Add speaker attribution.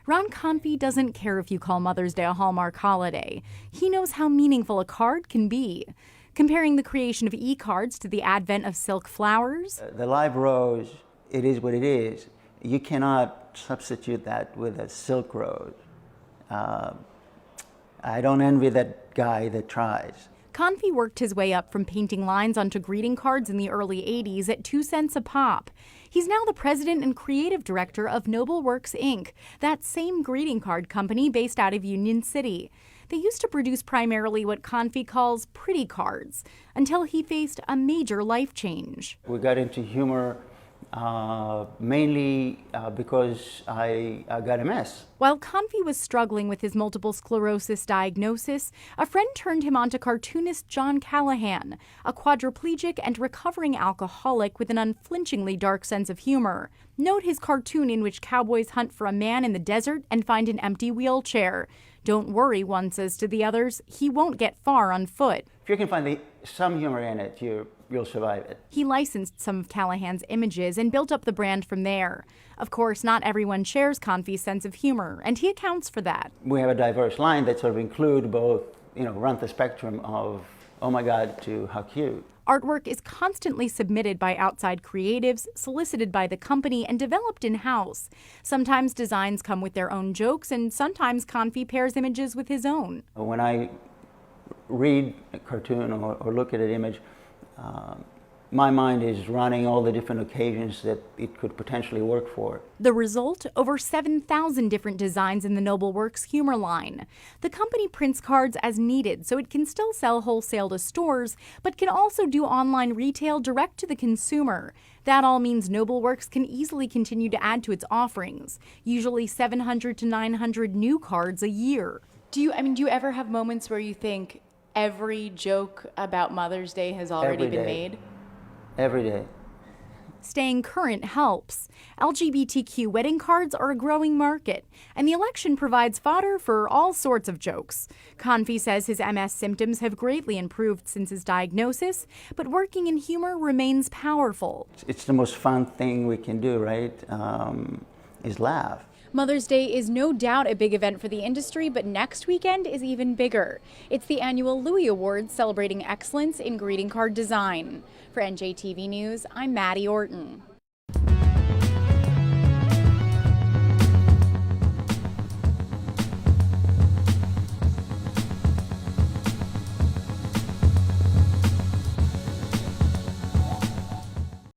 Speaker 1: Ron Kanfi doesn't care if you call Mother's Day a Hallmark holiday. He knows how meaningful a card can be. Comparing the creation of e-cards to the advent of silk flowers.
Speaker 2: The live rose, it is what it is. You cannot substitute that with a silk rose. I don't envy that guy that tries.
Speaker 1: Kanfi worked his way up from painting lines onto greeting cards in the early 80s at 2 cents a pop. He's now the president and creative director of NobleWorks, Inc., that same greeting card company based out of Union City. They used to produce primarily what Kanfi calls pretty cards, until he faced a major life change.
Speaker 2: We got into humor mainly because I got MS.
Speaker 1: While Kanfi was struggling with his multiple sclerosis diagnosis, a friend turned him on to cartoonist John Callahan, a quadriplegic and recovering alcoholic with an unflinchingly dark sense of humor. Note his cartoon in which cowboys hunt for a man in the desert and find an empty wheelchair. Don't worry, one says to the others, he won't get far on foot.
Speaker 2: If you can find some humor in it, you'll survive it.
Speaker 1: He licensed some of Callahan's images and built up the brand from there. Of course, not everyone shares Kanfi's sense of humor, and he accounts for that.
Speaker 2: We have a diverse line that sort of include both, run the spectrum of, oh my God, to how cute.
Speaker 1: Artwork is constantly submitted by outside creatives, solicited by the company, and developed in-house. Sometimes designs come with their own jokes, and sometimes Kanfi pairs images with his own.
Speaker 2: When I read a cartoon or look at an image, my mind is running all the different occasions that it could potentially work for.
Speaker 1: The result? Over 7,000 different designs in the NobleWorks humor line. The company prints cards as needed, so it can still sell wholesale to stores, but can also do online retail direct to the consumer. That all means NobleWorks can easily continue to add to its offerings, usually 700 to 900 new cards a year.
Speaker 3: Do you ever have moments where you think every joke about Mother's Day has already been made?
Speaker 2: Every day.
Speaker 1: Staying current helps. LGBTQ wedding cards are a growing market, and the election provides fodder for all sorts of jokes. Kanfi says his MS symptoms have greatly improved since his diagnosis, but working in humor remains powerful.
Speaker 2: It's the most fun thing we can do, right? Is laugh.
Speaker 1: Mother's Day is no doubt a big event for the industry, but next weekend is even bigger. It's the annual Louis Awards celebrating excellence in greeting card design. For NJTV News, I'm Maddie Orton.